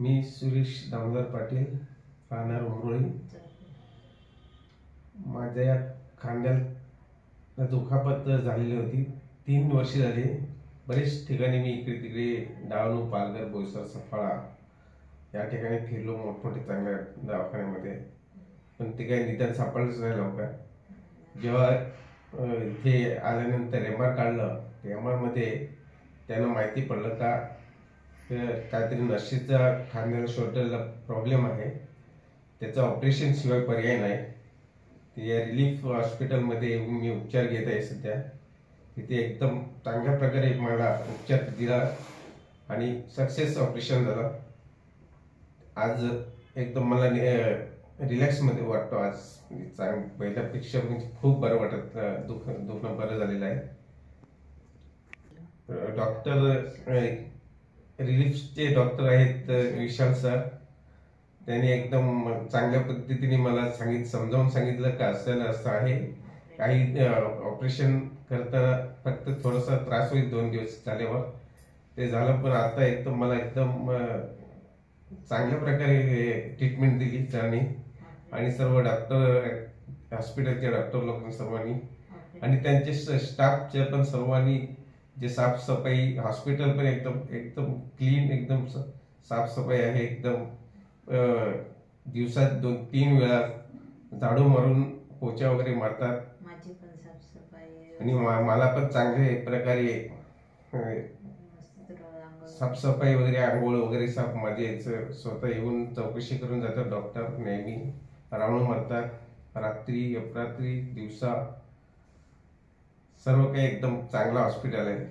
मी सुरेश दामोदर पाटील, राहणार उमरोळी. माझ्या खांद्याला दुखापत झालेली होती. 3 वर्ष झाली. बरेच ठिकाणी मी इकडे तिकडे डहाणू, पालघर, बोईसर, सफाळा या ठिकाणी फिरलो, मोठमोठे चांगल्या दवाखान्यामध्ये, पण ते काही निदान सापडलंच नाही लवकर. जेव्हा इथे आल्यानंतर MR काढलं, MR मध्ये त्यांना माहिती पडलं का काहीतरी नशीचा खांद्याला शोल्डरला प्रॉब्लेम आहे, त्याचं ऑपरेशन शिवाय पर्याय नाही. ते रिलीफ हॉस्पिटलमध्ये मी उपचार घेत आहे सध्या. तिथे एकदम चांगल्या प्रकारे मला उपचार दिला आणि सक्सेस ऑपरेशन झालं. आज एकदम मला रिलॅक्समध्ये वाटतो. आज पहिल्यापेक्षा म्हणजे खूप बरं वाटत, दुखणं बरं झालेलं आहे. डॉक्टर रिलीफचे डॉक्टर आहेत विशाल सर. त्यांनी एकदम चांगल्या पद्धतीने मला समजावून सांगितलं का असं आहे. काही ऑपरेशन करताना फक्त थोडासा त्रास होईल 2 दिवस झाल्यावर, ते झालं. पण आता एकदम मला एकदम चांगल्या प्रकारे ट्रीटमेंट दिली त्यांनी आणि सर्व डॉक्टर, हॉस्पिटलच्या डॉक्टर लोकांनी सर्वांनी आणि त्यांचे स्टाफच्या पण सर्वांनी. जे साफसफाई, हॉस्पिटल पण एकदम क्लीन, एकदम साफसफाई आहे. एकदम दिवसात 2-3 वेळा झाडू मारून पोछा वगैरे मारतात. माझी पण साफसफाई आणि मला पण चांगले प्रकारे साफसफाई वगैरे, आंघोळ वगैरे साफ माझे स्वतः येऊन चौकशी करून जातात डॉक्टर. नेहमी राऊंड मारतात, रात्री, अपरात्री, दिवसा. सर्व काही एकदम चांगला हॉस्पिटल आहे.